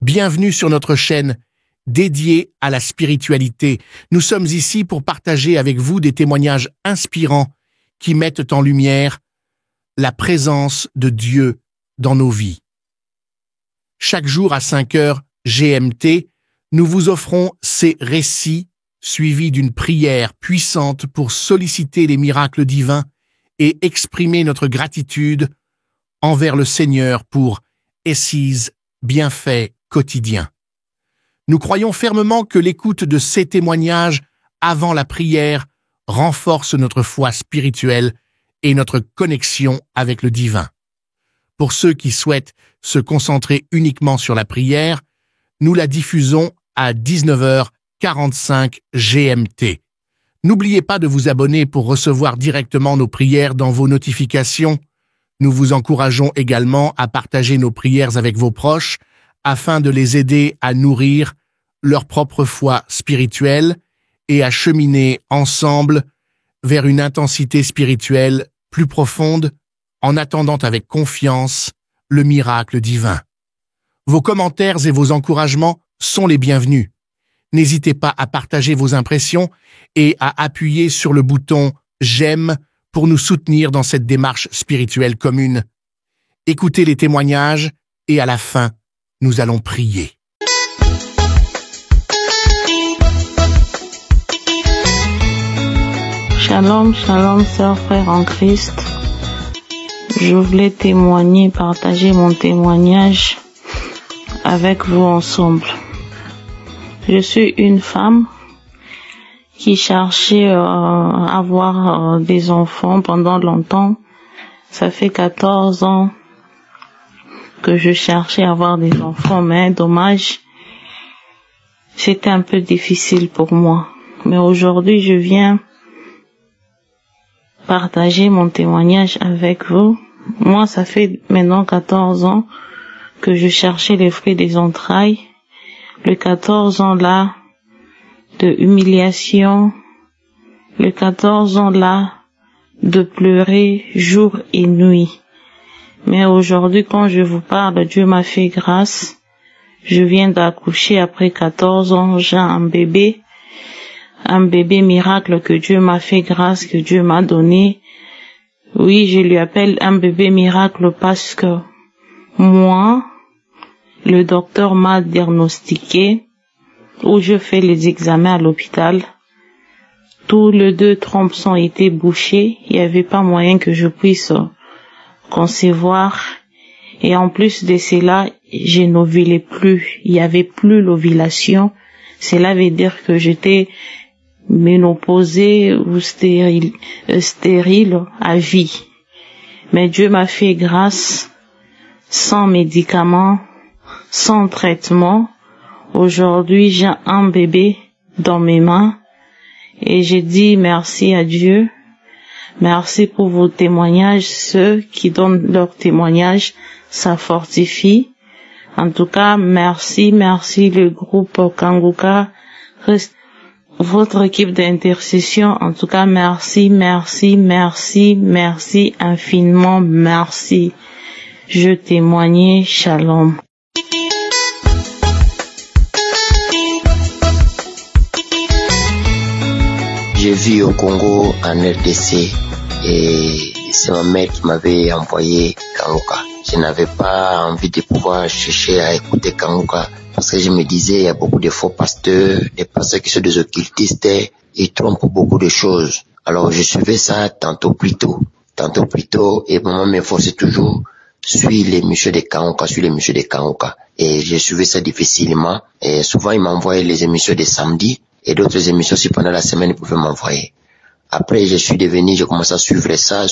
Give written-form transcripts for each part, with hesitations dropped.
Bienvenue sur notre chaîne dédiée à la spiritualité. Nous sommes ici pour partager avec vous des témoignages inspirants qui mettent en lumière la présence de Dieu dans nos vies. Chaque jour à 5 heures GMT, nous vous offrons ces récits suivis d'une prière puissante pour solliciter les miracles divins et exprimer notre gratitude envers le Seigneur pour His bienfaits quotidiens. Nous croyons fermement que l'écoute de ces témoignages avant la prière renforce notre foi spirituelle et notre connexion avec le divin. Pour ceux qui souhaitent se concentrer uniquement sur la prière, nous la diffusons à 19h45 GMT. N'oubliez pas de vous abonner pour recevoir directement nos prières dans vos notifications. Nous vous encourageons également à partager nos prières avec vos proches afin de les aider à nourrir leur propre foi spirituelle et à cheminer ensemble vers une intensité spirituelle plus profonde en attendant avec confiance le miracle divin. Vos commentaires et vos encouragements sont les bienvenus. N'hésitez pas à partager vos impressions et à appuyer sur le bouton « J'aime » pour nous soutenir dans cette démarche spirituelle commune. Écoutez les témoignages et à la fin, nous allons prier. Shalom, shalom, sœurs, frères en Christ. Je voulais témoigner, partager mon témoignage avec vous ensemble. Je suis une femme qui cherchait à avoir des enfants pendant longtemps. Ça fait 14 ans que je cherchais à avoir des enfants, mais dommage, c'était un peu difficile pour moi. Mais aujourd'hui, je viens partager mon témoignage avec vous. Moi, ça fait maintenant 14 ans que je cherchais les fruits des entrailles. Le 14 ans là de humiliation, le 14 ans là de pleurer jour et nuit. Mais aujourd'hui, quand je vous parle, Dieu m'a fait grâce. Je viens d'accoucher après 14 ans, j'ai un bébé miracle que Dieu m'a fait grâce, que Dieu m'a donné. Oui, je lui appelle un bébé miracle parce que moi, le docteur m'a diagnostiqué, où je fais les examens à l'hôpital. Tous les 2 trompes ont été bouchées. Il n'y avait pas moyen que je puisse concevoir. Et en plus de cela, je n'ovulais plus. Il n'y avait plus l'ovulation. Cela veut dire que j'étais ménopausée ou stérile à vie. Mais Dieu m'a fait grâce, sans médicaments, sans traitement. Aujourd'hui, j'ai un bébé dans mes mains et j'ai dit merci à Dieu. Merci pour vos témoignages. Ceux qui donnent leurs témoignages, ça fortifie. En tout cas, merci le groupe Kanguka, votre équipe d'intercession. En tout cas, merci infiniment, merci. Je témoigne, shalom. Je vis au Congo, en RDC, et c'est ma mère qui m'avait envoyé Kanguka. Je n'avais pas envie de pouvoir chercher à écouter Kanguka parce que je me disais, il y a beaucoup de faux pasteurs, des pasteurs qui sont des occultistes, ils trompent beaucoup de choses. Alors je suivais ça tantôt plus tôt, et maman me forçait toujours, suis les messieurs de Kanguka, et je suivais ça difficilement, et souvent ils m'envoyaient les émissions de samedi, et d'autres émissions si pendant la semaine ils pouvaient m'envoyer. Après j'ai commencé à suivre ça,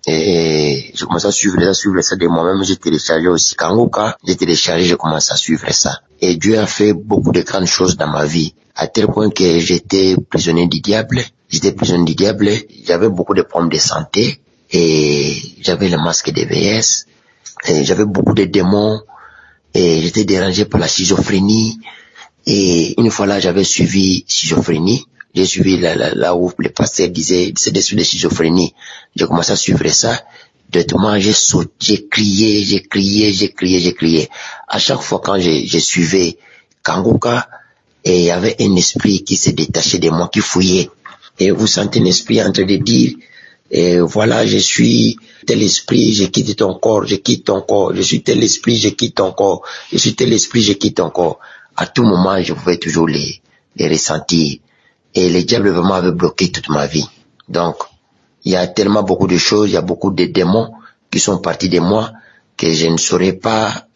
et je commençais à suivre ça de moi-même. J'ai téléchargé aussi Kanguka, j'ai commencé à suivre ça. Et Dieu a fait beaucoup de grandes choses dans ma vie, à tel point que j'étais prisonnier du diable, j'avais beaucoup de problèmes de santé, et j'avais le masque de VS, et j'avais beaucoup de démons, et j'étais dérangé par la schizophrénie, et une fois là, j'avais suivi schizophrénie, j'ai suivi là où le pasteur disait, c'est des schizophrénie. J'ai commencé à suivre ça. Directement, j'ai sauté, j'ai crié. À chaque fois quand je suivais Kanguka, et il y avait un esprit qui s'est détaché de moi, qui fouillait. Et vous sentez un esprit en train de dire, et voilà, je suis tel esprit, je quitte ton corps, je suis tel esprit, je quitte ton corps, je suis tel esprit, je quitte ton corps. À tout moment, je pouvais toujours les ressentir. Et le diable vraiment avait bloqué toute ma vie. Donc, il y a tellement beaucoup de choses, il y a beaucoup de démons qui sont partis de moi que je ne saurais pas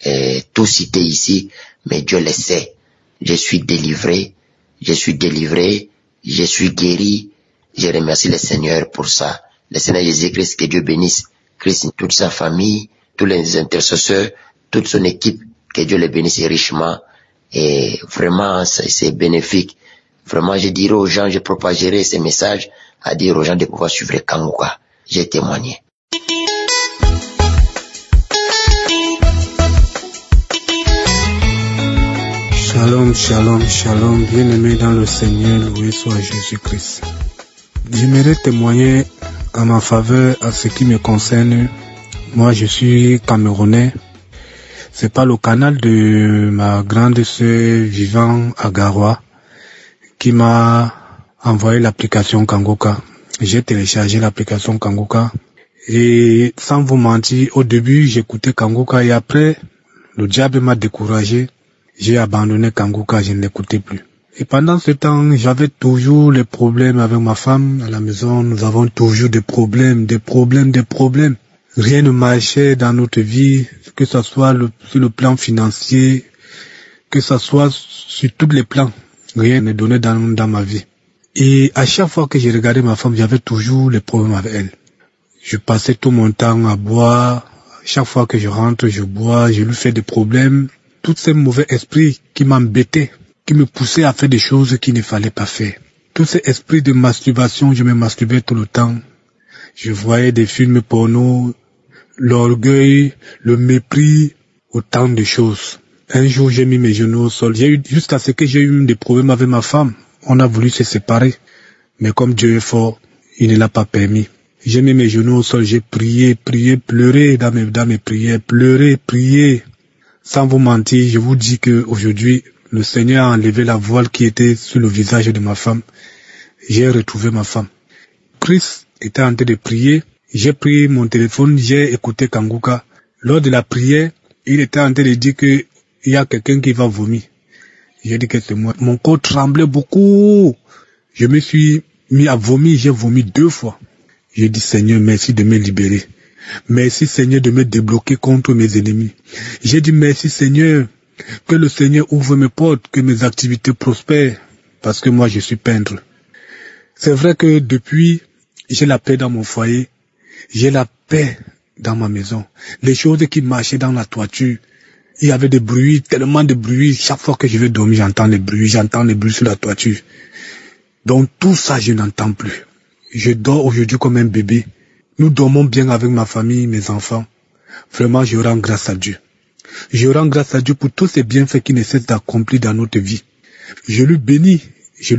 tout citer ici, mais Dieu le sait. Je suis délivré, je suis guéri. Je remercie le Seigneur pour ça. Le Seigneur Jésus-Christ, que Dieu bénisse Christ, toute sa famille, tous les intercesseurs, toute son équipe, que Dieu les bénisse richement. Et vraiment, c'est bénéfique. Vraiment, je dirais aux gens, je propagerai ces messages, à dire aux gens de pouvoir suivre Kanguka. J'ai témoigné. Shalom, bien-aimé dans le Seigneur, loué soit Jésus-Christ. J'aimerais témoigner en ma faveur à ce qui me concerne. Moi, je suis Camerounais. C'est par le canal de ma grande sœur vivant à Garoua qui m'a envoyé l'application Kanguka. J'ai téléchargé l'application Kanguka et sans vous mentir, au début j'écoutais Kanguka et après le diable m'a découragé. J'ai abandonné Kanguka, je ne l'écoutais plus. Et pendant ce temps, j'avais toujours les problèmes avec ma femme à la maison. Nous avons toujours des problèmes. Rien ne marchait dans notre vie, que ce soit sur le plan financier, que ce soit sur tous les plans. Rien ne donnait dans ma vie. Et à chaque fois que je regardais ma femme, j'avais toujours les problèmes avec elle. Je passais tout mon temps à boire. Chaque fois que je rentre, je bois, je lui fais des problèmes. Tous ces mauvais esprits qui m'embêtaient, qui me poussaient à faire des choses qu'il ne fallait pas faire. Tous ces esprits de masturbation, je me masturbais tout le temps. Je voyais des films porno, l'orgueil, le mépris, autant de choses. Un jour, j'ai mis mes genoux au sol. Jusqu'à ce que j'ai eu des problèmes avec ma femme. On a voulu se séparer. Mais comme Dieu est fort, il ne l'a pas permis. J'ai mis mes genoux au sol, j'ai prié, pleuré dans mes prières, prié. Sans vous mentir, je vous dis que aujourd'hui, le Seigneur a enlevé la voile qui était sur le visage de ma femme. J'ai retrouvé ma femme. Christ était en train de prier. J'ai pris mon téléphone, j'ai écouté Kanguka. Lors de la prière, il était en train de dire qu'il y a quelqu'un qui va vomir. J'ai dit que c'est moi. Mon corps tremblait beaucoup. Je me suis mis à vomir, j'ai vomi 2 fois. J'ai dit Seigneur, merci de me libérer. Merci Seigneur de me débloquer contre mes ennemis. J'ai dit merci Seigneur, que le Seigneur ouvre mes portes, que mes activités prospèrent, parce que moi je suis peintre. C'est vrai que depuis, j'ai la paix dans mon foyer, j'ai la paix dans ma maison. Les choses qui marchaient dans la toiture, il y avait des bruits, tellement de bruits. Chaque fois que je vais dormir, j'entends les bruits sur la toiture. Donc tout ça, je n'entends plus. Je dors aujourd'hui comme un bébé. Nous dormons bien avec ma famille, mes enfants. Vraiment, je rends grâce à Dieu. Je rends grâce à Dieu pour tous ces bienfaits qui ne cessent d'accomplir dans notre vie. Je le bénis. Et je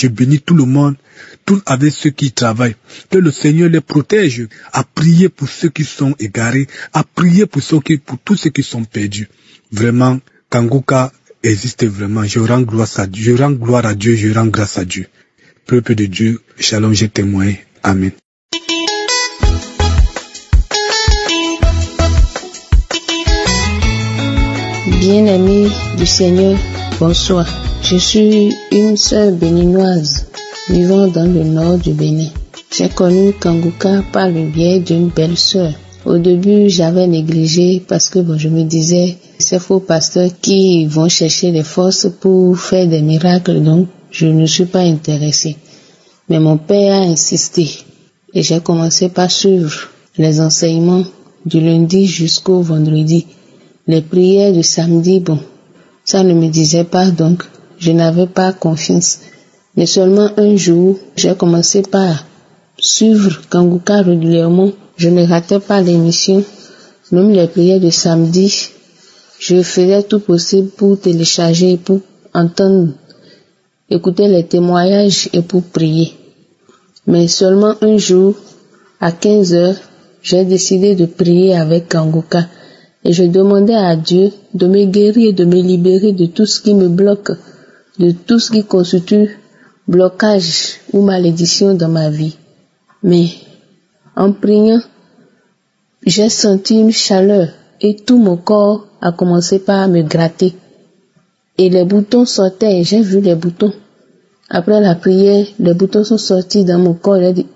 bénis tout le monde, tous avec ceux qui travaillent. Que le Seigneur les protège. À prier pour ceux qui sont égarés. À prier pour tous ceux qui sont perdus. Vraiment, Kanguka existe vraiment. Je rends gloire à Dieu. Je rends gloire à Dieu. Je rends grâce à Dieu. Peuple de Dieu, shalom, j'ai témoigné. Amen. Bien-amis du Seigneur, bonsoir. Je suis une sœur béninoise vivant dans le nord du Bénin. J'ai connu Kanguka par le biais d'une belle sœur. Au début, j'avais négligé parce que je me disais, ces faux pasteurs qui vont chercher les forces pour faire des miracles, donc je ne suis pas intéressée. Mais mon père a insisté et j'ai commencé par suivre les enseignements du lundi jusqu'au vendredi. Les prières du samedi, ça ne me disait pas, donc je n'avais pas confiance. Mais seulement un jour, j'ai commencé par suivre Kanguka régulièrement. Je ne ratais pas l'émission, même les prières de samedi. Je faisais tout possible pour télécharger, pour entendre, écouter les témoignages et pour prier. Mais seulement un jour, à 15 heures, j'ai décidé de prier avec Kanguka. Et je demandais à Dieu de me guérir et de me libérer de tout ce qui me bloque, de tout ce qui constitue blocage ou malédiction dans ma vie. Mais en priant, j'ai senti une chaleur et tout mon corps a commencé par me gratter. Et les boutons sortaient et j'ai vu les boutons. Après la prière, les boutons sont sortis dans mon corps. J'ai dit,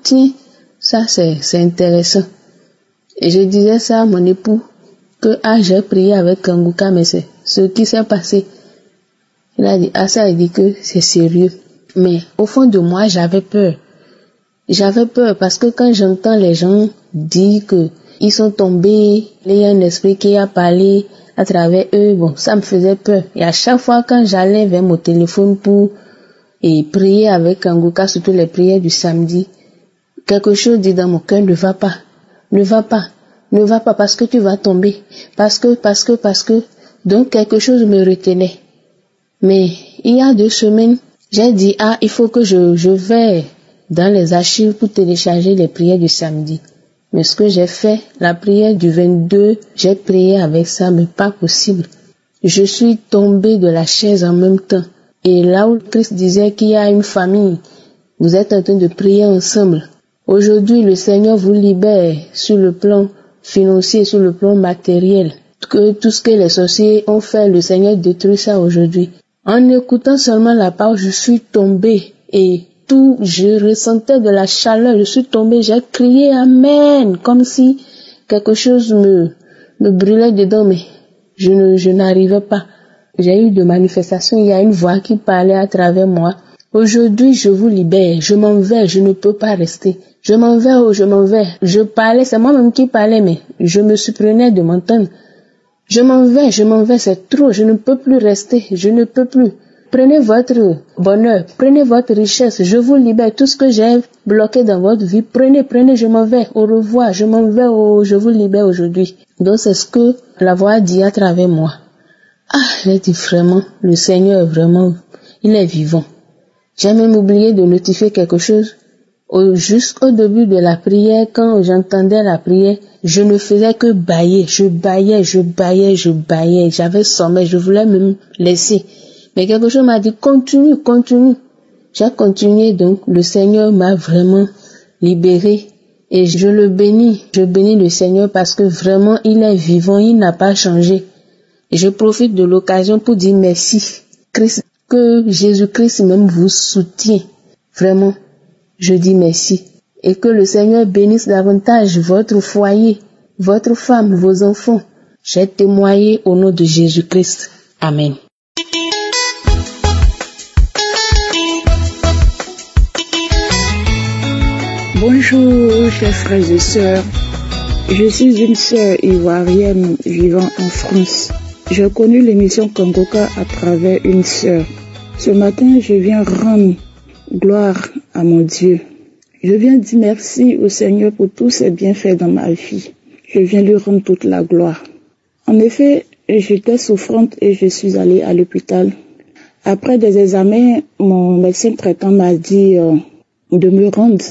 tiens, ça c'est intéressant. Et je disais ça à mon époux, que j'ai prié avec Kanguka, mais c'est ce qui s'est passé. Il a dit, ça il dit que c'est sérieux. Mais au fond de moi, j'avais peur. J'avais peur parce que quand j'entends les gens dire que ils sont tombés, il y a un esprit qui a parlé à travers eux, bon, ça me faisait peur. Et à chaque fois quand j'allais vers mon téléphone pour prier avec Kanguka, surtout les prières du samedi, quelque chose dit dans mon cœur, ne va pas, ne va pas, ne va pas parce que tu vas tomber, parce que, donc quelque chose me retenait. Mais il y a 2 semaines, j'ai dit, il faut que je vais dans les archives pour télécharger les prières du samedi. Mais ce que j'ai fait, la prière du 22, j'ai prié avec ça, mais pas possible. Je suis tombée de la chaise en même temps. Et là où Christ disait qu'il y a une famille, vous êtes en train de prier ensemble. Aujourd'hui, le Seigneur vous libère sur le plan financier, sur le plan matériel. Que tout ce que les sorciers ont fait, le Seigneur détruit ça aujourd'hui. En écoutant seulement la parole, je suis tombée et tout, je ressentais de la chaleur, je suis tombée, j'ai crié Amen, comme si quelque chose me brûlait dedans, mais je n'arrivais pas. J'ai eu de manifestations, il y a une voix qui parlait à travers moi. Aujourd'hui, je vous libère, je m'en vais, je ne peux pas rester. Je m'en vais, je m'en vais. Je parlais, c'est moi-même qui parlais, mais je me surprenais de m'entendre. Je m'en vais, c'est trop, je ne peux plus rester, je ne peux plus. Prenez votre bonheur, prenez votre richesse, je vous libère. Tout ce que j'ai bloqué dans votre vie, prenez, je m'en vais, au revoir, je m'en vais, je vous libère aujourd'hui. Donc c'est ce que la voix dit à travers moi. J'ai dit vraiment, le Seigneur vraiment, il est vivant. J'ai même oublié de notifier quelque chose. Jusqu'au début de la prière, quand j'entendais la prière, je ne faisais que bâiller, je bâillais, j'avais sommeil, je voulais me laisser. Mais quelque chose m'a dit, continue. J'ai continué, donc le Seigneur m'a vraiment libéré et je le bénis. Je bénis le Seigneur parce que vraiment il est vivant, il n'a pas changé. Et je profite de l'occasion pour dire merci, Christ, que Jésus-Christ même vous soutient. Vraiment, je dis merci. Et que le Seigneur bénisse davantage votre foyer, votre femme, vos enfants. J'ai témoigné au nom de Jésus-Christ. Amen. Bonjour, chers frères et sœurs. Je suis une sœur ivoirienne vivant en France. J'ai connu l'émission Kanguka à travers une sœur. Ce matin, je viens rendre gloire à mon Dieu. Je viens dire merci au Seigneur pour tous ses bienfaits dans ma vie. Je viens lui rendre toute la gloire. En effet, j'étais souffrante et je suis allée à l'hôpital. Après des examens, mon médecin traitant m'a dit de me rendre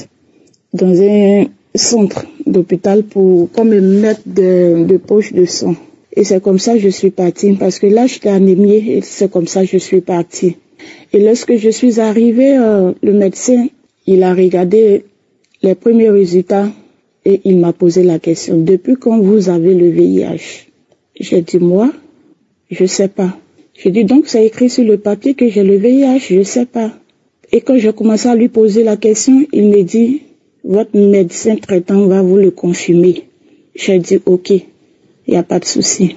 dans un centre d'hôpital pour qu'on me mette de poches de sang. Et c'est comme ça que je suis partie, parce que là j'étais anémiée et c'est comme ça que je suis partie. Et lorsque je suis arrivée, le médecin, il a regardé les premiers résultats et il m'a posé la question, depuis quand vous avez le VIH? J'ai dit, moi, je sais pas. J'ai dit, donc c'est écrit sur le papier que j'ai le VIH, je sais pas. Et quand j'ai commencé à lui poser la question, il me dit, votre médecin traitant va vous le confirmer. J'ai dit, ok, il n'y a pas de souci.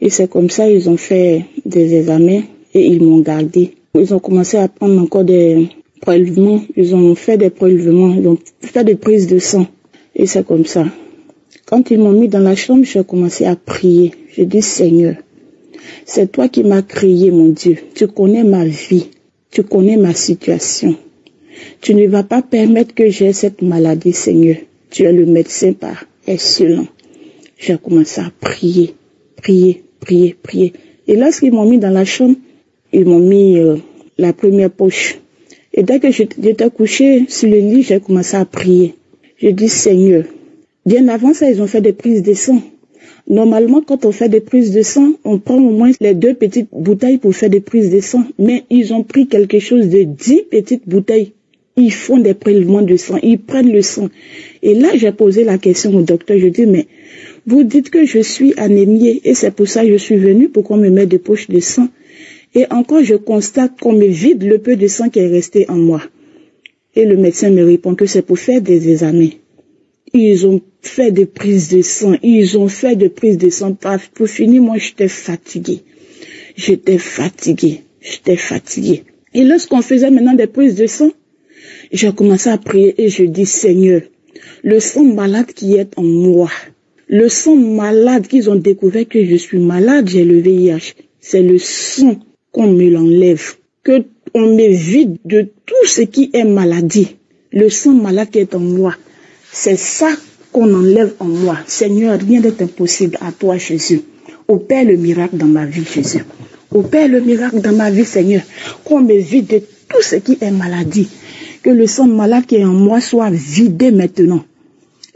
Et c'est comme ça, ils ont fait des examens et ils m'ont gardé. Ils ont commencé à prendre encore des prélèvements, ils ont fait des prélèvements, ils ont fait des prises de sang. Et c'est comme ça. Quand ils m'ont mis dans la chambre, j'ai commencé à prier. J'ai dit, Seigneur, c'est toi qui m'as créé, mon Dieu. Tu connais ma vie, tu connais ma situation. Tu ne vas pas permettre que j'ai cette maladie, Seigneur. Tu es le médecin par excellence. J'ai commencé à prier. Et lorsqu'ils m'ont mis dans la chambre, ils m'ont mis la première poche. Et dès que j'étais couchée sur le lit, j'ai commencé à prier. Je dis, Seigneur, bien avant ça, ils ont fait des prises de sang. Normalement, quand on fait des prises de sang, on prend au moins les 2 petites bouteilles pour faire des prises de sang. Mais ils ont pris quelque chose de 10 petites bouteilles. Ils font des prélèvements de sang, ils prennent le sang. Et là, j'ai posé la question au docteur, je dis, mais vous dites que je suis anémiée et c'est pour ça que je suis venue pour qu'on me mette des poches de sang. Et encore, je constate qu'on me vide le peu de sang qui est resté en moi. Et le médecin me répond que c'est pour faire des examens. Ils ont fait des prises de sang, Pour finir, moi, j'étais fatiguée. Et lorsqu'on faisait maintenant des prises de sang, j'ai commencé à prier et je dis, Seigneur, le sang malade qui est en moi, le sang malade qu'ils ont découvert que je suis malade, j'ai le VIH. C'est le sang qu'on me l'enlève, que on me vide de tout ce qui est maladie. Le sang malade qui est en moi, c'est ça qu'on enlève en moi. Seigneur, rien n'est impossible à toi, Jésus. Opère le miracle dans ma vie, Jésus. Opère le miracle dans ma vie, Seigneur. Qu'on me vide de tout ce qui est maladie. Que le sang malade qui est en moi soit vidé maintenant.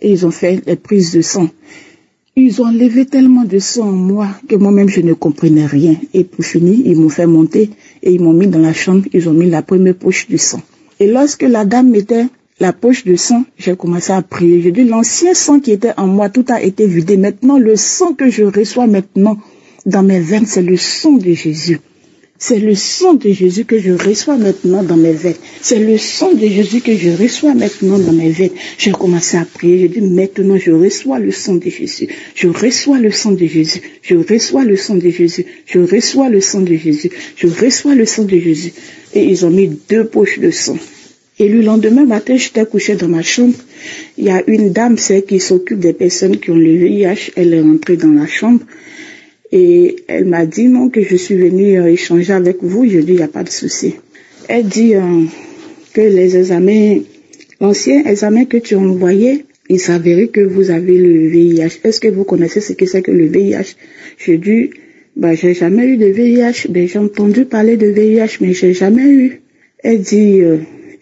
Et ils ont fait les prises de sang. Ils ont enlevé tellement de sang en moi que moi-même je ne comprenais rien. Et pour finir, ils m'ont fait monter et ils m'ont mis dans la chambre. Ils ont mis la première poche de sang. Et lorsque la dame mettait la poche de sang, j'ai commencé à prier. J'ai dit, l'ancien sang qui était en moi, tout a été vidé. Maintenant, le sang que je reçois maintenant dans mes veines, c'est le sang de Jésus. C'est le sang de Jésus que je reçois maintenant dans mes veines. C'est le sang de Jésus que je reçois maintenant dans mes veines. J'ai commencé à prier. J'ai dit, maintenant, je reçois le sang de Jésus. Je reçois le sang de Jésus. Je reçois le sang de Jésus. Je reçois le sang de Jésus. Je reçois le sang de Jésus. Et ils ont mis 2 poches de sang. Et le lendemain matin, j'étais couchée dans ma chambre. Il y a une dame, c'est qui s'occupe des personnes qui ont le VIH. Elle est rentrée dans la chambre. Et elle m'a dit non, que je suis venue échanger avec vous. Je dis, il n'y a pas de souci. Elle dit que les examens, l'ancien examen que tu as envoyé, il s'avérait que vous avez le VIH. Est-ce que vous connaissez ce que c'est que le VIH? Je dis, j'ai jamais eu de VIH. J'ai entendu parler de VIH, mais j'ai jamais eu. Elle dit,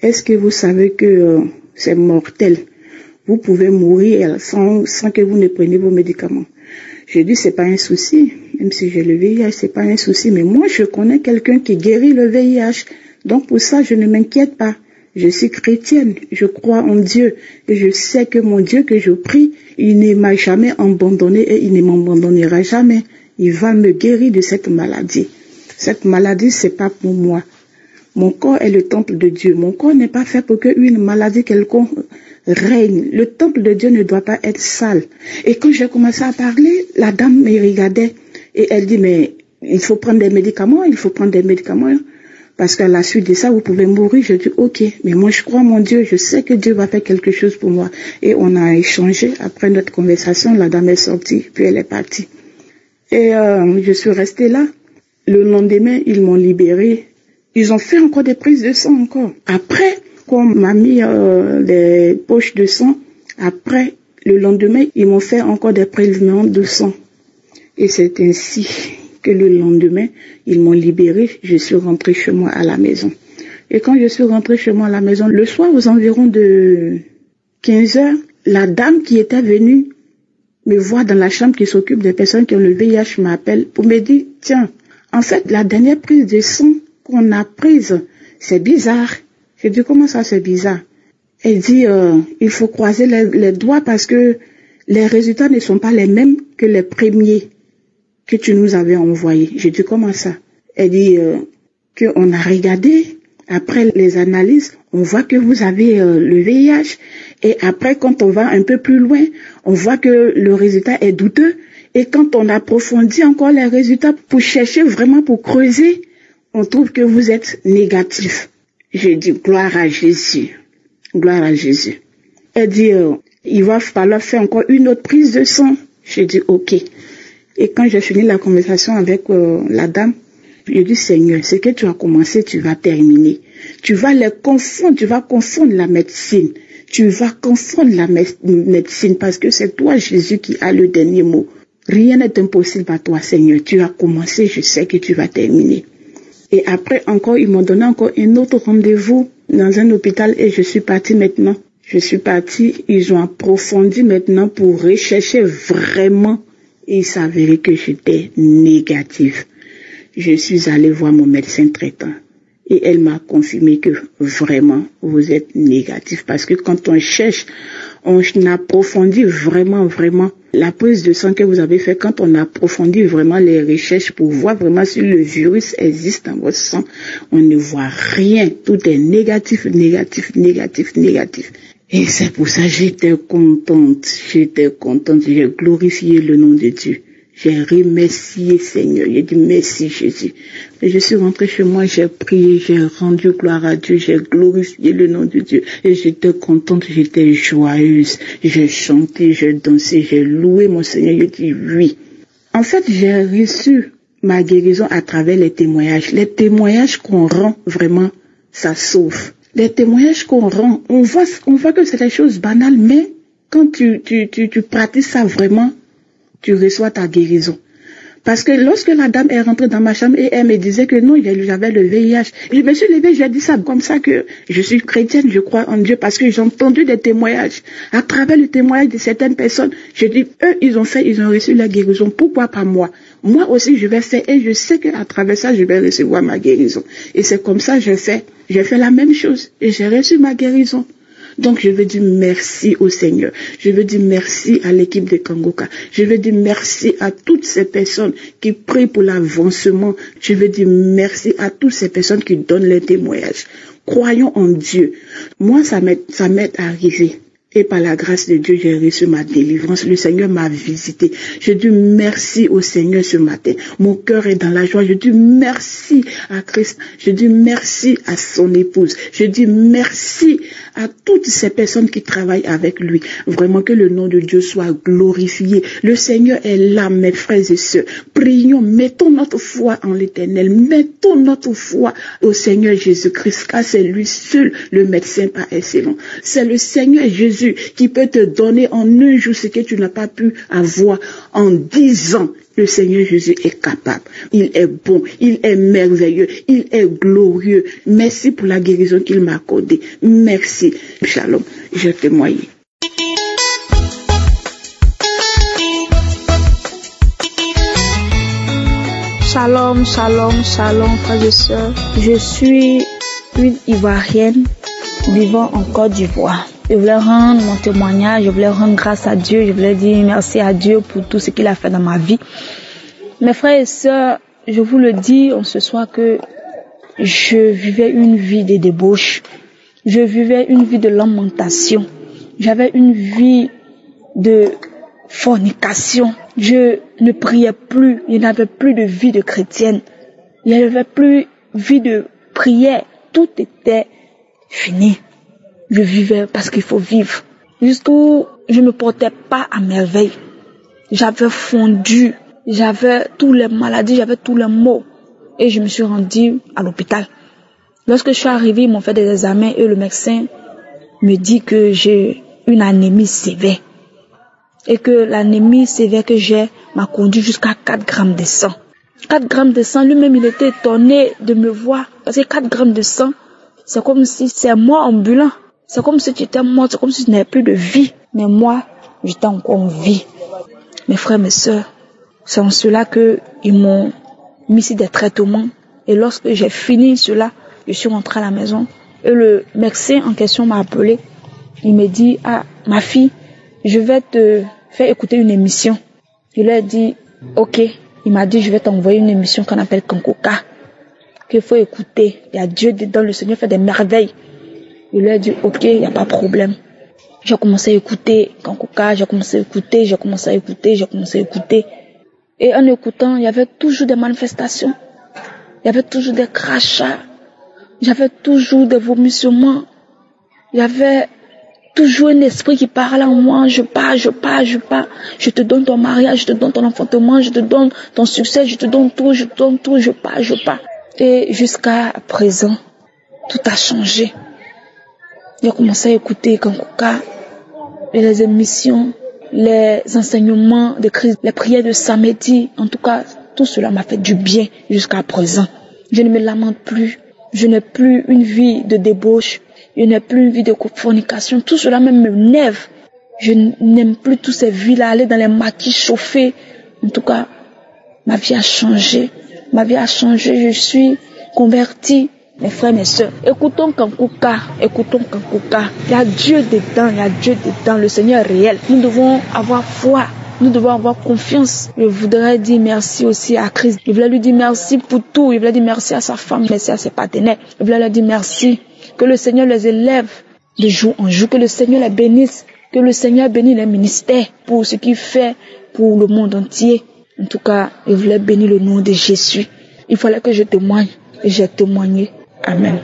est-ce que vous savez que c'est mortel? Vous pouvez mourir sans que vous ne preniez vos médicaments. J'ai dit, c'est pas un souci. Même si j'ai le VIH, c'est pas un souci. Mais moi, je connais quelqu'un qui guérit le VIH. Donc, pour ça, je ne m'inquiète pas. Je suis chrétienne. Je crois en Dieu. Et je sais que mon Dieu que je prie, il ne m'a jamais abandonné et il ne m'abandonnera jamais. Il va me guérir de cette maladie. Cette maladie, c'est pas pour moi. Mon corps est le temple de Dieu. Mon corps n'est pas fait pour qu'une maladie quelconque règne. Le temple de Dieu ne doit pas être sale. Et quand j'ai commencé à parler, la dame me regardait et elle dit, mais il faut prendre des médicaments, parce qu'à la suite de ça, vous pouvez mourir. Je dis, ok, mais moi je crois en mon Dieu, je sais que Dieu va faire quelque chose pour moi. Et on a échangé. Après notre conversation, la dame est sortie, puis elle est partie. Et je suis restée là. Le lendemain, ils m'ont libérée. Ils ont fait encore des prises de sang encore. Après, quand on m'a mis des poches de sang, après, le lendemain, ils m'ont fait encore des prélèvements de sang. Et c'est ainsi que le lendemain, ils m'ont libérée. Je suis rentrée chez moi à la maison. Et quand je suis rentrée chez moi à la maison, le soir, aux environs de 15 heures, la dame qui était venue me voir dans la chambre qui s'occupe des personnes qui ont le VIH m'appelle pour me dire, tiens, en fait, la dernière prise de sang qu'on a prise, c'est bizarre. J'ai dit, comment ça c'est bizarre? Elle dit, il faut croiser les doigts parce que les résultats ne sont pas les mêmes que les premiers que tu nous avais envoyés. J'ai dit, comment ça? Elle dit, qu'on a regardé, après les analyses, on voit que vous avez le VIH. Et après, quand on va un peu plus loin, on voit que le résultat est douteux. Et quand on approfondit encore les résultats pour chercher vraiment, pour creuser, on trouve que vous êtes négatif. J'ai dit, gloire à Jésus. Gloire à Jésus. Elle dit, il va falloir faire encore une autre prise de sang. J'ai dit, ok. Et quand j'ai fini la conversation avec la dame, j'ai dit, Seigneur, ce que tu as commencé, tu vas terminer. Tu vas les confondre, tu vas confondre la médecine. Tu vas confondre la médecine parce que c'est toi, Jésus, qui a le dernier mot. Rien n'est impossible à toi, Seigneur. Tu as commencé, je sais que tu vas terminer. Et après encore, ils m'ont donné encore un autre rendez-vous dans un hôpital et je suis partie maintenant. Je suis partie, ils ont approfondi maintenant pour rechercher vraiment et il s'avérait que j'étais négative. Je suis allée voir mon médecin traitant et elle m'a confirmé que vraiment vous êtes négatif parce que quand on cherche, on approfondit vraiment la prise de sang que vous avez fait, quand on approfondit vraiment les recherches pour voir vraiment si le virus existe dans votre sang, on ne voit rien, tout est négatif. Et c'est pour ça que j'étais contente, j'ai glorifié le nom de Dieu. J'ai remercié Seigneur, j'ai dit merci Jésus. Et je suis rentrée chez moi, j'ai prié, j'ai rendu gloire à Dieu, j'ai glorifié le nom de Dieu. Et j'étais contente, j'étais joyeuse. J'ai chanté, j'ai dansé, j'ai loué mon Seigneur, j'ai dit oui. En fait, j'ai reçu ma guérison à travers les témoignages. Les témoignages qu'on rend, vraiment, ça sauve. Les témoignages qu'on rend, on voit que c'est des choses banales, mais quand tu pratiques ça vraiment, tu reçois ta guérison. Parce que lorsque la dame est rentrée dans ma chambre et elle me disait que non, j'avais le VIH, je me suis levée, j'ai dit ça comme ça que je suis chrétienne, je crois en Dieu, parce que j'ai entendu des témoignages. À travers le témoignage de certaines personnes, je dis, eux, ils ont reçu la guérison. Pourquoi pas moi? Moi aussi, je vais faire et je sais qu'à travers ça, je vais recevoir ma guérison. Et c'est comme ça que j'ai fait la même chose et j'ai reçu ma guérison. Donc, je veux dire merci au Seigneur. Je veux dire merci à l'équipe de Kangoka. Je veux dire merci à toutes ces personnes qui prient pour l'avancement. Je veux dire merci à toutes ces personnes qui donnent les témoignages. Croyons en Dieu. Moi, ça m'est arrivé. Et par la grâce de Dieu, j'ai reçu ma délivrance. Le Seigneur m'a visité. Je dis merci au Seigneur ce matin. Mon cœur est dans la joie. Je dis merci à Christ. Je dis merci à son épouse. Je dis merci à toutes ces personnes qui travaillent avec lui. Vraiment que le nom de Dieu soit glorifié. Le Seigneur est là, mes frères et sœurs. Prions, mettons notre foi en l'Éternel. Mettons notre foi au Seigneur Jésus-Christ, car c'est lui seul le médecin par excellence. C'est le Seigneur Jésus qui peut te donner en un jour ce que tu n'as pas pu avoir en 10 ans. Le Seigneur Jésus est capable. Il est bon. Il est merveilleux. Il est glorieux. Merci pour la guérison qu'il m'a accordée. Merci. Shalom. Je témoigne. Shalom, shalom, shalom, frères et sœurs. Je suis une Ivoirienne vivant en Côte d'Ivoire. Je voulais rendre mon témoignage, je voulais rendre grâce à Dieu, je voulais dire merci à Dieu pour tout ce qu'il a fait dans ma vie. Mes frères et sœurs, je vous le dis en ce soir que je vivais une vie de débauche. Je vivais une vie de lamentation. J'avais une vie de fornication. Je ne priais plus, je n'avais plus de vie de chrétienne. Il n'y avait plus vie de prière. Tout était fini. Je vivais parce qu'il faut vivre. Jusqu'où je ne me portais pas à merveille. J'avais fondu. J'avais toutes les maladies, j'avais tous les maux. Et je me suis rendue à l'hôpital. Lorsque je suis arrivée, ils m'ont fait des examens et le médecin me dit que j'ai une anémie sévère. Et que l'anémie sévère que j'ai m'a conduit jusqu'à 4 grammes de sang. 4 grammes de sang, lui-même il était étonné de me voir. Parce que 4 grammes de sang, c'est comme si c'est moi ambulant. C'est comme si tu étais mort, c'est comme si tu n'avais plus de vie. Mais moi, j'étais encore en vie. Mes frères, mes sœurs, c'est en cela qu'ils m'ont mis sur des traitements. Et lorsque j'ai fini cela, je suis rentrée à la maison. Et le médecin en question m'a appelé. Il me dit, ah, ma fille, je vais te faire écouter une émission. Je lui ai dit, ok. Il m'a dit, je vais t'envoyer une émission qu'on appelle Kangoka, qu'il faut écouter. Il y a Dieu dedans, le Seigneur fait des merveilles. Il lui a dit, ok, il n'y a pas de problème. J'ai commencé à écouter Kangoka, j'ai commencé à écouter. Et en écoutant, il y avait toujours des manifestations. Il y avait toujours des crachats. Il y avait toujours des vomissements. Il y avait toujours un esprit qui parlait en moi. Je pars. Je te donne ton mariage, je te donne ton enfantement, je te donne ton succès, je te donne tout, je pars. Et jusqu'à présent, tout a changé. J'ai commencé à écouter Kangoka, les émissions, les enseignements de Christ, les prières de samedi. En tout cas, tout cela m'a fait du bien jusqu'à présent. Je ne me lamente plus. Je n'ai plus une vie de débauche. Je n'ai plus une vie de fornication. Tout cela même m'énerve. Je n'aime plus tous ces vies-là, aller dans les maquis chauffés. En tout cas, ma vie a changé. Ma vie a changé. Je suis convertie. Mes frères, mes sœurs, écoutons Kankuka. Écoutons Kankuka. Il y a Dieu dedans. Il y a Dieu dedans. Le Seigneur est réel. Nous devons avoir foi. Nous devons avoir confiance. Je voudrais dire merci aussi à Christ. Je voulais lui dire merci pour tout. Je voulais dire merci à sa femme, merci à ses partenaires. Je voulais leur dire merci. Que le Seigneur les élève de jour en jour. Que le Seigneur les bénisse. Que le Seigneur bénisse les ministères pour ce qu'il fait pour le monde entier. En tout cas, je voulais bénir le nom de Jésus. Il fallait que je témoigne. Et j'ai témoigné. Amen.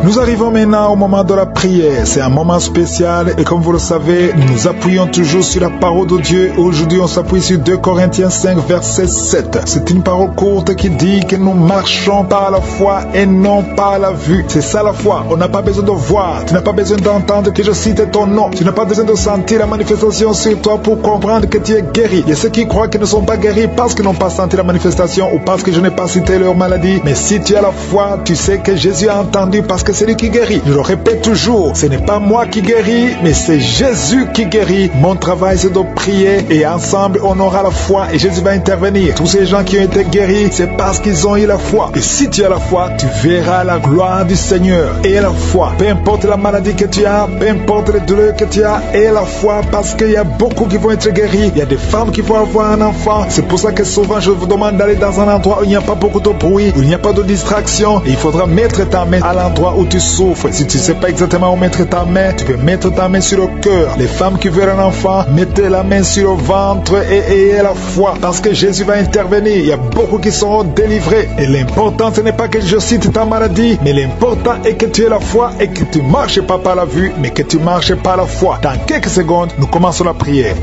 Nous arrivons maintenant au moment de la prière. C'est un moment spécial et comme vous le savez, nous appuyons toujours sur la parole de Dieu. Aujourd'hui, on s'appuie sur 2 Corinthiens 5, verset 7. C'est une parole courte qui dit que nous marchons par la foi et non par la vue. C'est ça la foi. On n'a pas besoin de voir. Tu n'as pas besoin d'entendre que je cite ton nom. Tu n'as pas besoin de sentir la manifestation sur toi pour comprendre que tu es guéri. Il y a ceux qui croient qu'ils ne sont pas guéris parce qu'ils n'ont pas senti la manifestation ou parce que je n'ai pas cité leur maladie. Mais si tu as la foi, tu sais que Jésus a entendu parce que c'est lui qui guérit. Je le répète toujours, ce n'est pas moi qui guéris, mais c'est Jésus qui guérit. Mon travail c'est de prier et ensemble on aura la foi et Jésus va intervenir. Tous ces gens qui ont été guéris, c'est parce qu'ils ont eu la foi. Et si tu as la foi, tu verras la gloire du Seigneur. Et la foi, peu importe la maladie que tu as, peu importe les douleurs que tu as, et la foi parce qu'il y a beaucoup qui vont être guéris. Il y a des femmes qui vont avoir un enfant. C'est pour ça que souvent je vous demande d'aller dans un endroit où il n'y a pas beaucoup de bruit, où il n'y a pas de distraction. Et il faudra mettre ta main à l'endroit où tu souffres. Si tu ne sais pas exactement où mettre ta main, tu peux mettre ta main sur le cœur. Les femmes qui veulent un enfant, mettez la main sur le ventre et ayez la foi parce que Jésus va intervenir. Il y a beaucoup qui seront délivrés. Et l'important, ce n'est pas que je cite ta maladie, mais l'important est que tu aies la foi et que tu ne marches pas par la vue, mais que tu marches par la foi. Dans quelques secondes, nous commençons la prière.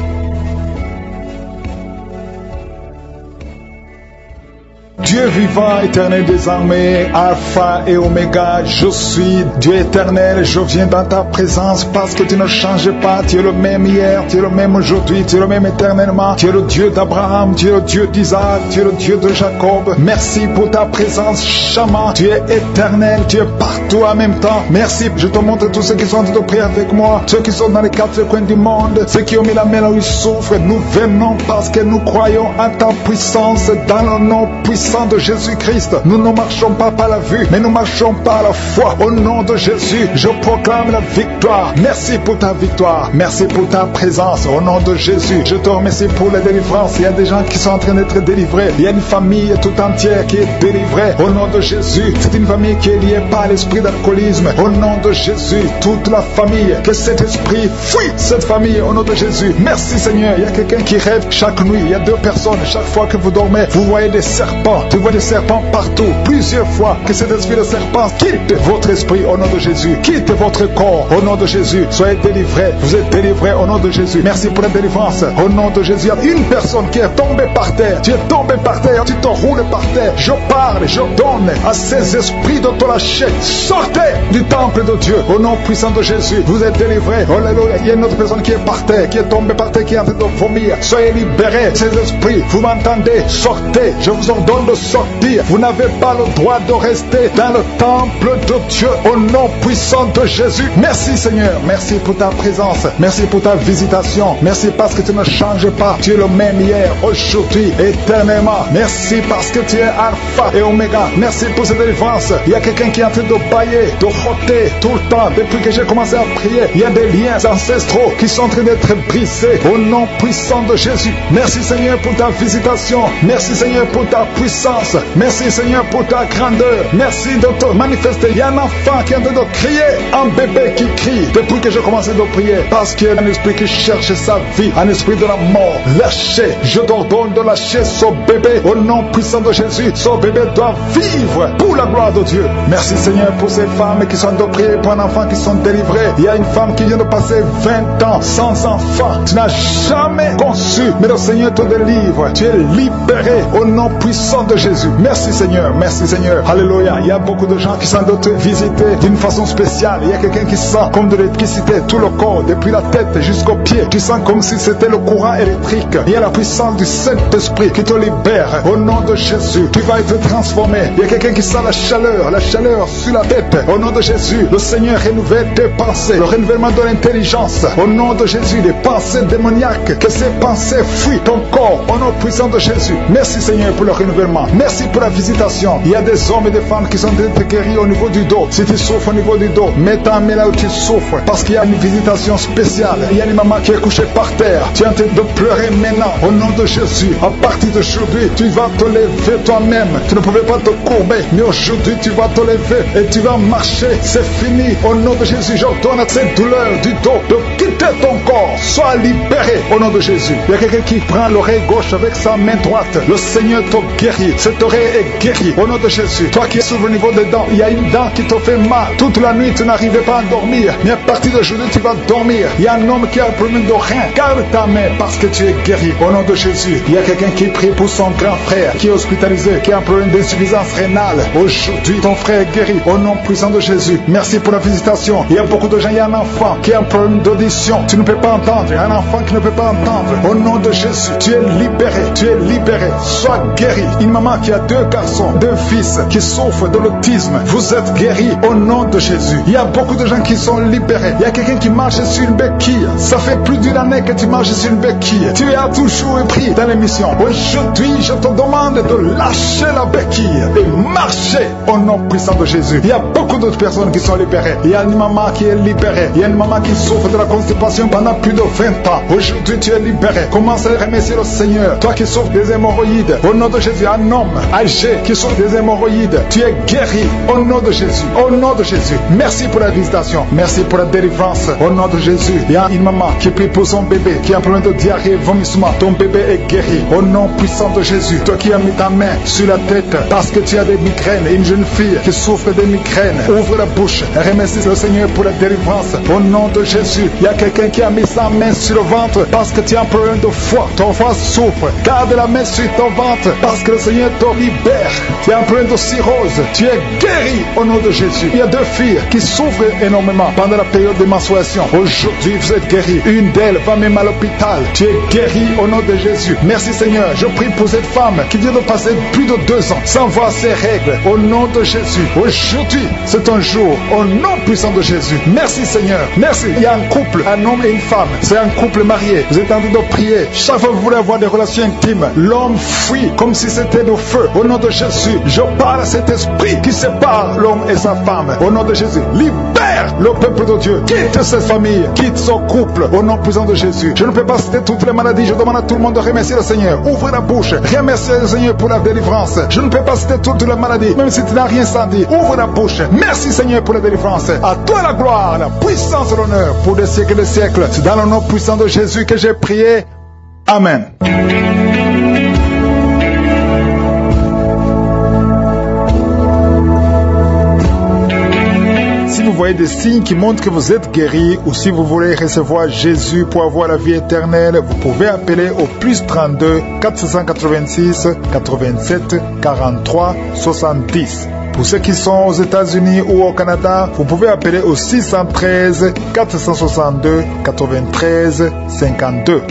Dieu vivant, éternel des armées, Alpha et Oméga, je suis Dieu éternel, je viens dans ta présence parce que tu ne changes pas, tu es le même hier, tu es le même aujourd'hui, tu es le même éternellement, tu es le Dieu d'Abraham, tu es le Dieu d'Isaac, tu es le Dieu de Jacob. Merci pour ta présence, Shama, tu es éternel, tu es partout en même temps. Merci, je te montre tous ceux qui sont en train de prier avec moi, ceux qui sont dans les 4 coins du monde, ceux qui ont mis la main là où ils souffrent. Nous venons parce que nous croyons en ta puissance, dans le nom puissant de Jésus-Christ. Nous ne marchons pas par la vue, mais nous marchons par la foi. Au nom de Jésus, je proclame la victoire. Merci pour ta victoire. Merci pour ta présence. Au nom de Jésus, je te remercie pour la délivrance. Il y a des gens qui sont en train d'être délivrés. Il y a une famille tout entière qui est délivrée. Au nom de Jésus, c'est une famille qui est liée par l'esprit d'alcoolisme. Au nom de Jésus, toute la famille, que cet esprit fuit cette famille. Au nom de Jésus, merci Seigneur. Il y a quelqu'un qui rêve chaque nuit. Il y a 2 personnes. Chaque fois que vous dormez, vous voyez des serpents. Tu vois des serpents partout, plusieurs fois. Que cet esprit de serpent quitte votre esprit au nom de Jésus. Quitte votre corps au nom de Jésus. Soyez délivrés. Vous êtes délivrés au nom de Jésus. Merci pour la délivrance. Au nom de Jésus, il y a une personne qui est tombée par terre. Tu es tombé par terre, tu te roules par terre. Je parle, je donne à ces esprits de te lâcher. Sortez du temple de Dieu au nom puissant de Jésus. Vous êtes délivrés. Oh là là, il y a une autre personne qui est par terre, qui est tombée par terre, qui est en train de vomir. Soyez libérés. Ces esprits, vous m'entendez? Sortez. Je vous ordonne de sortir. Vous n'avez pas le droit de rester dans le temple de Dieu au nom puissant de Jésus. Merci Seigneur. Merci pour ta présence. Merci pour ta visitation. Merci parce que tu ne changes pas. Tu es le même hier, aujourd'hui, éternellement. Merci parce que tu es Alpha et Oméga. Merci pour cette délivrance. Il y a quelqu'un qui est en train de bailler, de roter tout le temps. Depuis que j'ai commencé à prier, il y a des liens ancestraux qui sont en train d'être brisés au nom puissant de Jésus. Merci Seigneur pour ta visitation. Merci Seigneur pour ta puissance. Merci Seigneur pour ta grandeur. Merci de te manifester. Il y a un enfant qui est en train de crier, un bébé qui crie depuis que j'ai commencé de prier, parce qu'il y a un esprit qui cherche sa vie, un esprit de la mort. Lâchez, je t'ordonne de lâcher ce bébé au nom puissant de Jésus. Ce bébé doit vivre pour la gloire de Dieu. Merci Seigneur pour ces femmes qui sont en train de prier pour un enfant qui sont délivrés. Il y a une femme qui vient de passer 20 ans sans enfant. Tu n'as jamais conçu, mais le Seigneur te délivre. Tu es libéré au nom puissant de de Jésus. Merci Seigneur, merci Seigneur. Alléluia. Il y a beaucoup de gens qui sont de te visiter d'une façon spéciale. Il y a quelqu'un qui sent comme de l'électricité tout le corps, depuis la tête jusqu'aux pieds. Tu sens comme si c'était le courant électrique. Il y a la puissance du Saint-Esprit qui te libère. Au nom de Jésus, tu vas être transformé. Il y a quelqu'un qui sent la chaleur sur la tête. Au nom de Jésus, le Seigneur renouvelle tes pensées, le renouvellement de l'intelligence. Au nom de Jésus, les pensées démoniaques, que ces pensées fuient ton corps. Au nom puissant de Jésus. Merci Seigneur pour le renouvellement. Merci pour la visitation. Il y a des hommes et des femmes qui sont guéris au niveau du dos. Si tu souffres au niveau du dos, mets ta main là où tu souffres, parce qu'il y a une visitation spéciale. Il y a une maman qui est couchée par terre. Tu es en train de pleurer maintenant. Au nom de Jésus, à partir d'aujourd'hui, tu vas te lever toi-même. Tu ne pouvais pas te courber, mais aujourd'hui tu vas te lever et tu vas marcher. C'est fini. Au nom de Jésus, j'ordonne à cette douleur du dos de quitter ton corps. Sois libéré au nom de Jésus. Il y a quelqu'un qui prend l'oreille gauche avec sa main droite. Le Seigneur te guérit. Cette oreille est guérie au nom de Jésus. Toi qui es au niveau des dents, il y a une dent qui te fait mal. Toute la nuit, tu n'arrivais pas à dormir. Mais à partir d'aujourd'hui, tu vas dormir. Il y a un homme qui a un problème de rein. Garde ta main parce que tu es guéri au nom de Jésus. Il y a quelqu'un qui prie pour son grand frère qui est hospitalisé, qui a un problème d'insuffisance rénale. Aujourd'hui, ton frère est guéri au nom puissant de Jésus. Merci pour la visitation. Il y a beaucoup de gens, il y a un enfant qui a un problème d'audition. Tu ne peux pas entendre. Il y a un enfant qui ne peut pas entendre. Au nom de Jésus, tu es libéré. Tu es libéré. Sois guéri. Une maman qui a 2 garçons, 2 fils qui souffrent de l'autisme. Vous êtes guéris au nom de Jésus. Il y a beaucoup de gens qui sont libérés. Il y a quelqu'un qui marche sur une béquille. Ça fait plus d'une année que tu marches sur une béquille. Tu as toujours pris dans l'émission. Aujourd'hui, je te demande de lâcher la béquille et marcher au nom puissant de Jésus. Il y a beaucoup d'autres personnes qui sont libérées. Il y a une maman qui est libérée. Il y a une maman qui souffre de la constipation pendant plus de 20 ans. Aujourd'hui, tu es libéré. Commence à remercier le Seigneur. Toi qui souffres des hémorroïdes, au nom de Jésus, un homme âgé qui souffre des hémorroïdes, tu es guéri au nom de Jésus. Au nom de Jésus. Merci pour la visitation. Merci pour la délivrance. Au nom de Jésus. Il y a une maman qui prie pour son bébé qui a un problème de diarrhée, vomissement. Ton bébé est guéri au nom puissant de Jésus. Toi qui as mis ta main sur la tête parce que tu as des migraines, une jeune fille qui souffre des migraines, ouvre la bouche et remercie le Seigneur pour la délivrance. Au nom de Jésus. Il y a quelqu'un qui a mis sa main sur le ventre parce que tu as un problème de foie. Ton foie souffre. Garde la main sur ton ventre parce que le Seigneur te libère. Tu as un problème de cirrhose. Tu es guéri au nom de Jésus. Il y a 2 filles qui souffrent énormément pendant la période de menstruation. Aujourd'hui, vous êtes guéris. Une d'elles va même à l'hôpital. Tu es guéri au nom de Jésus. Merci Seigneur. Je prie pour cette femme qui vient de passer plus de 2 ans sans voir ses règles. Au nom de Jésus. Aujourd'hui, c'est un jour au nom puissant de Jésus. Merci Seigneur. Merci. Il y a un couple, un homme et une femme. C'est un couple marié. Vous êtes en train de prier. Chaque fois que vous voulez avoir des relations intimes, l'homme fuit comme si c'était le feu. Au nom de Jésus, je parle à cet esprit qui sépare l'homme et sa femme. Au nom de Jésus, libère le peuple de Dieu. Quitte cette famille, quitte son couple. Au nom puissant de Jésus. Je ne peux pas citer toutes les maladies. Je demande à tout le monde de remercier le Seigneur. Ouvre la bouche. Remerciez le Seigneur pour la délivrance. Je ne peux pas citer toutes les maladies, même si tu n'as rien senti. Ouvre la bouche. Merci Seigneur pour la délivrance. À toi la gloire, la puissance et l'honneur pour des siècles et des siècles. C'est dans le nom puissant de Jésus que j'ai prié. Amen. Si vous voyez des signes qui montrent que vous êtes guéri ou si vous voulez recevoir Jésus pour avoir la vie éternelle, vous pouvez appeler au plus 32 486 87 43 70. Pour ceux qui sont aux États-Unis ou au Canada, vous pouvez appeler au 613 462 93 52.